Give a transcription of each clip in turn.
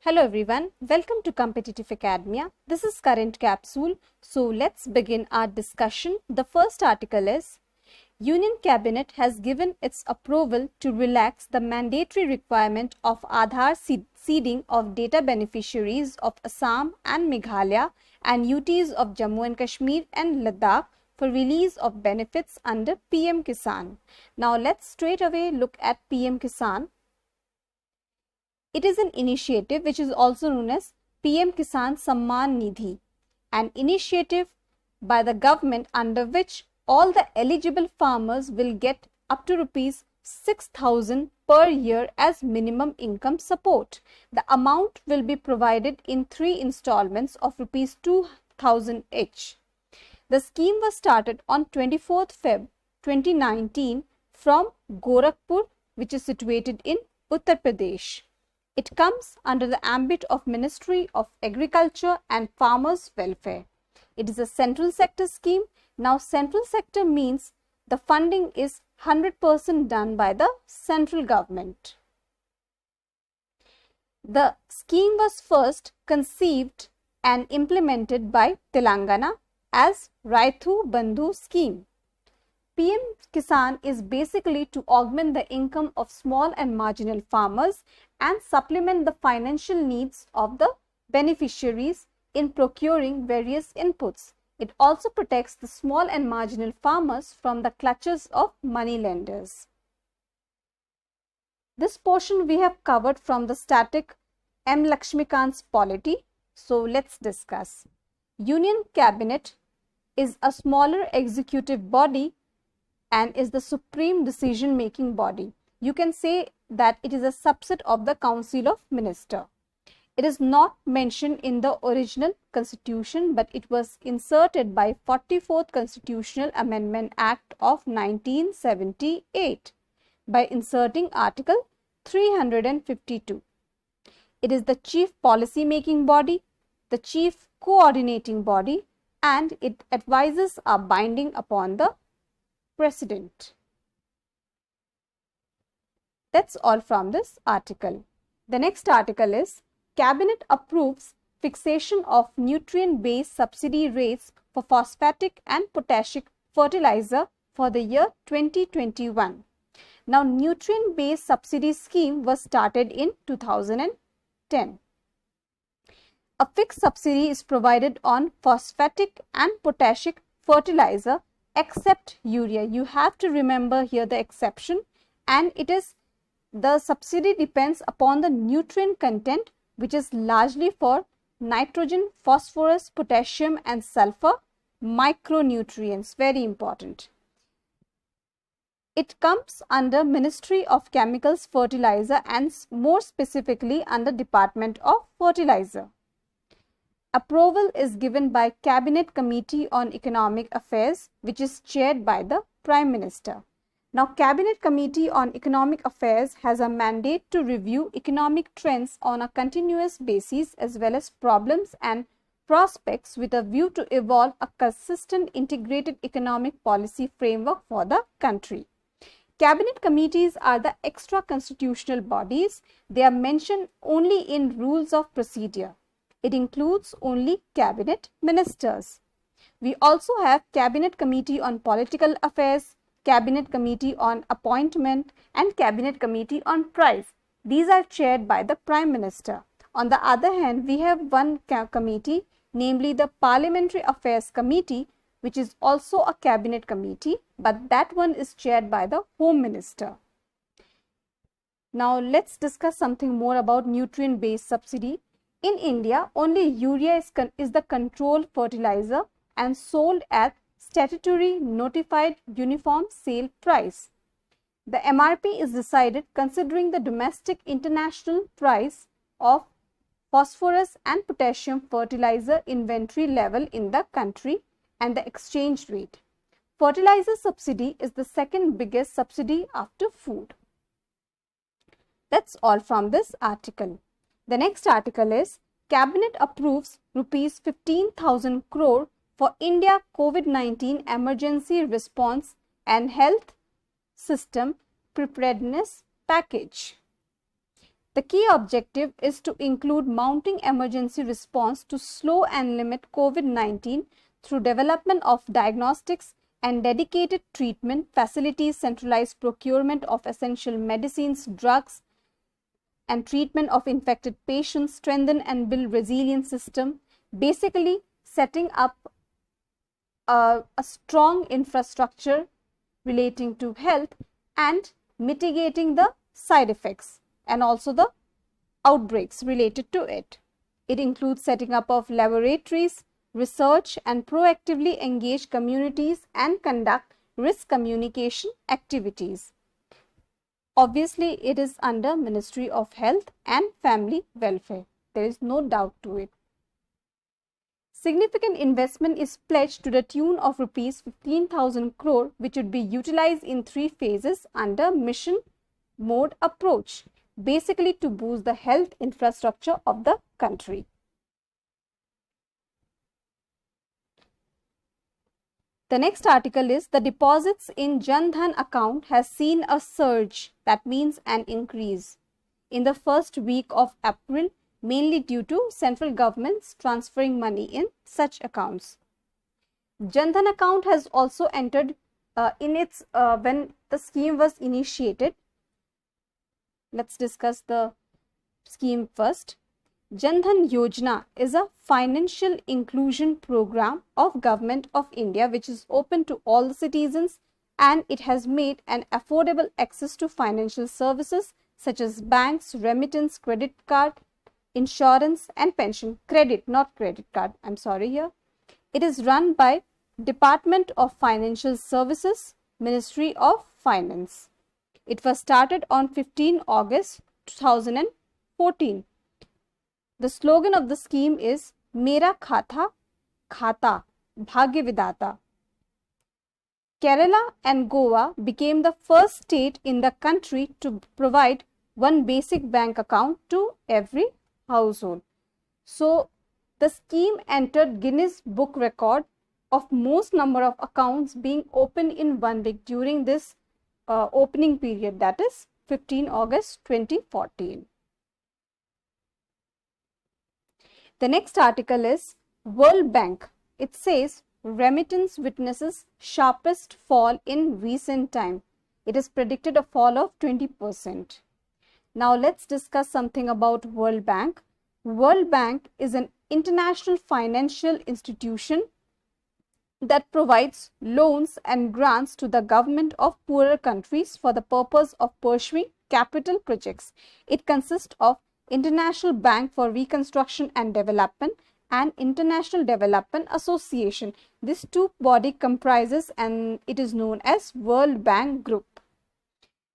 Hello everyone, welcome to Competitive Academia. This is current capsule. So let's begin our discussion. The first article is Union Cabinet has given its approval to relax the mandatory requirement of Aadhaar seeding of data beneficiaries of Assam and Meghalaya and UTs of Jammu and Kashmir and Ladakh for release of benefits under PM Kisan. Now let's straight away look at PM Kisan. It is an initiative which is also known as PM Kisan Samman Nidhi, an initiative by the government under which all the eligible farmers will get up to rupees 6,000 per year as minimum income support. The amount will be provided in 3 installments of rupees 2,000 each. The scheme was started on 24th Feb 2019 from Gorakhpur, which is situated in Uttar Pradesh. It comes under the ambit of Ministry of Agriculture and Farmers Welfare. It is a central sector scheme. Now, central sector means the funding is 100% done by the central government. The scheme was first conceived and implemented by Telangana as Raithu Bandhu scheme. PM Kisan is basically to augment the income of small and marginal farmers and supplement the financial needs of the beneficiaries in procuring various inputs. It also protects the small and marginal farmers from the clutches of money lenders. This portion we have covered from the static M. Lakshmikant's polity. So let's discuss. Union Cabinet is a smaller executive body and is the supreme decision-making body. You can say that it is a subset of the Council of Ministers. It is not mentioned in the original constitution, but it was inserted by 44th Constitutional Amendment Act of 1978 by inserting Article 352. It is the chief policy-making body, the chief coordinating body, and its advices are binding upon the President. That's all from this article. The next article is Cabinet approves fixation of nutrient-based subsidy rates for phosphatic and potassic fertilizer for the year 2021. Now, nutrient-based subsidy scheme was started in 2010. A fixed subsidy is provided on phosphatic and potassic fertilizer except urea. You have to remember here the exception, and it is the subsidy depends upon the nutrient content, which is largely for nitrogen, phosphorus, potassium and sulfur micronutrients. Very important. It comes under Ministry of Chemicals, Fertilizer and more specifically under Department of Fertilizer. Approval is given by Cabinet Committee on Economic Affairs, which is chaired by the Prime Minister. Now, Cabinet Committee on Economic Affairs has a mandate to review economic trends on a continuous basis as well as problems and prospects with a view to evolve a consistent integrated economic policy framework for the country. Cabinet committees are the extra constitutional bodies. They are mentioned only in rules of procedure. It includes only cabinet ministers. We also have Cabinet Committee on Political Affairs, Cabinet Committee on Appointment and Cabinet Committee on Price. These are chaired by the Prime Minister. On the other hand, we have one committee, namely the Parliamentary Affairs Committee, which is also a Cabinet Committee, but that one is chaired by the Home Minister. Now let's discuss something more about nutrient-based subsidy. In India, only urea is the controlled fertilizer and sold at statutory notified uniform sale price. The MRP is decided considering the domestic international price of phosphorus and potassium fertilizer inventory level in the country and the exchange rate. Fertilizer subsidy is the second biggest subsidy after food. That's all from this article. The next article is Cabinet approves rupees 15,000 crore for India COVID-19 emergency response and health system preparedness package. The key objective is to include mounting emergency response to slow and limit COVID-19 through development of diagnostics and dedicated treatment facilities, centralized procurement of essential medicines, drugs, and treatment of infected patients, strengthen and build resilient system, basically setting up a strong infrastructure relating to health and mitigating the side effects and also the outbreaks related to it. It includes setting up of laboratories, research, and proactively engage communities and conduct risk communication activities. Obviously, it is under Ministry of Health and Family Welfare. There is no doubt to it. Significant investment is pledged to the tune of rupees 15,000 crore, which would be utilized in 3 phases under mission mode approach, basically to boost the health infrastructure of the country. The next article is the deposits in Jan-Dhan account has seen a surge, that means an increase, in the first week of April, mainly due to central governments transferring money in such accounts. Jan-Dhan account has also entered in its, when the scheme was initiated. Let's discuss the scheme first. Jan-Dhan Yojana is a financial inclusion program of Government of India which is open to all the citizens, and it has made an affordable access to financial services such as banks, remittance, credit card, insurance and pension. Credit, not credit card, I'm sorry here. It is run by Department of Financial Services, Ministry of Finance. It was started on 15 August 2014. The slogan of the scheme is Mera Khata, Khata, Bhagya Vidata. Kerala and Goa became the first state in the country to provide one basic bank account to every household. So, the scheme entered Guinness Book Record of most number of accounts being opened in 1 week during this opening period, that is 15 August 2014. The next article is World Bank. It says remittance witnesses sharpest fall in recent time. It is predicted a fall of 20%. Now let's discuss something about World Bank. World Bank is an international financial institution that provides loans and grants to the government of poorer countries for the purpose of pursuing capital projects. It consists of International Bank for Reconstruction and Development and International Development Association. This two body comprises and it is known as World Bank Group.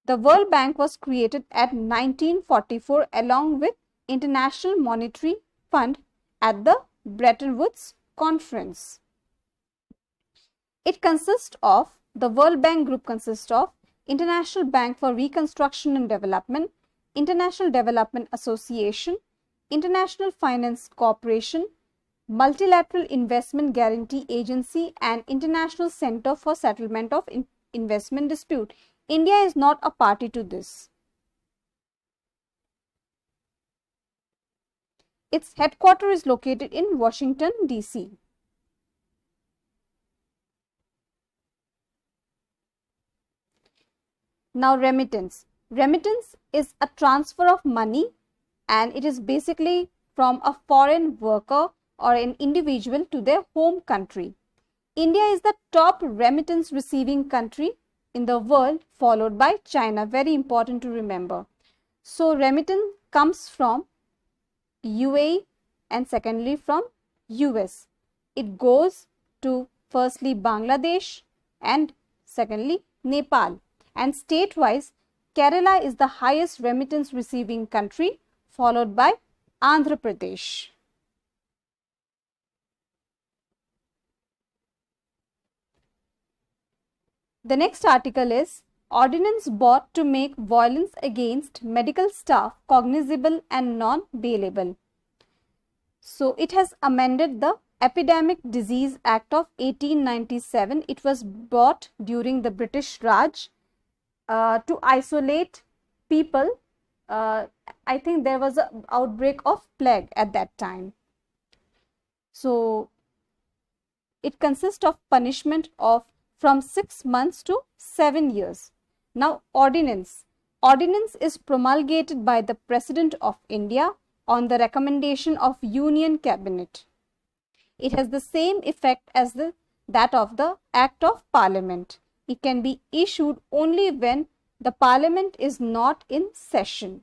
The World Bank was created at 1944 along with International Monetary Fund at the Bretton Woods Conference. It consists of, the World Bank Group consists of International Bank for Reconstruction and Development, International Development Association, International Finance Corporation, Multilateral Investment Guarantee Agency and International Center for Settlement of Investment Dispute. India is not a party to this. Its headquarters is located in Washington, D.C. Now remittance. Remittance is a transfer of money and it is basically from a foreign worker or an individual to their home country. India is the top remittance receiving country in the world, followed by China. Very important to remember. So remittance comes from UAE and secondly from US. It goes to firstly Bangladesh and secondly Nepal. And state-wise, Kerala is the highest remittance receiving country, followed by Andhra Pradesh. The next article is Ordinance brought to make violence against medical staff cognizable and non-bailable. So it has amended the Epidemic Diseases Act of 1897. It was brought during the British Raj to isolate people I think there was an outbreak of plague at that time. So it consists of punishment of from 6 months to 7 years. Now, ordinance. Ordinance is promulgated by the President of India on the recommendation of Union Cabinet. It has the same effect as that of the Act of Parliament. It can be issued only when the Parliament is not in session.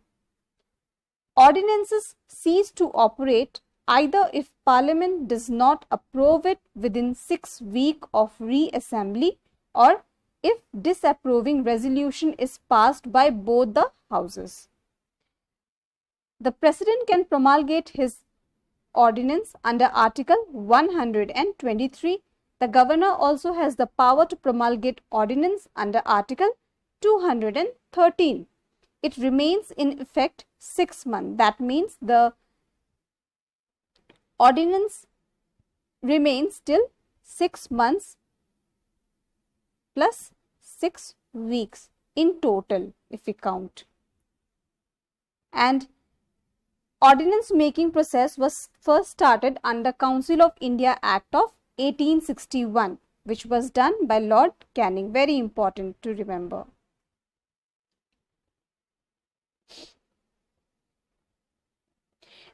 Ordinances cease to operate either if Parliament does not approve it within 6 weeks of reassembly or if disapproving resolution is passed by both the houses. The President can promulgate his ordinance under Article 123. The Governor also has the power to promulgate ordinance under Article 213. It remains in effect 6 months. That means the ordinance remains till 6 months plus 6 weeks in total if we count. And ordinance making process was first started under Council of India Act of 1861, which was done by Lord Canning. Very important to remember.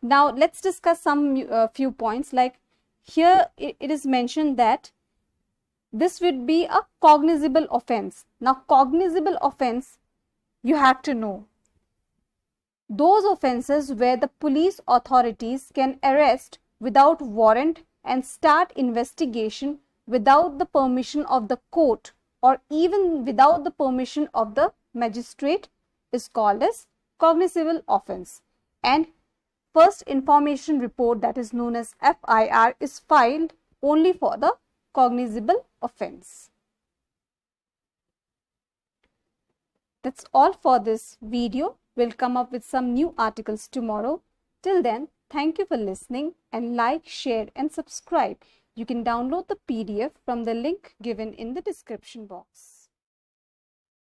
Now let's discuss some few points. Like here it is mentioned that this would be a cognizable offense. Now cognizable offense, you have to know those offenses where the police authorities can arrest without warrant and start investigation without the permission of the court or even without the permission of the magistrate is called as cognizable offense. And first information report, that is known as FIR, is filed only for the cognizable offense. That's all for this video. We'll come up with some new articles tomorrow. Till then, thank you for listening and like, share and subscribe. You can download the PDF from the link given in the description box.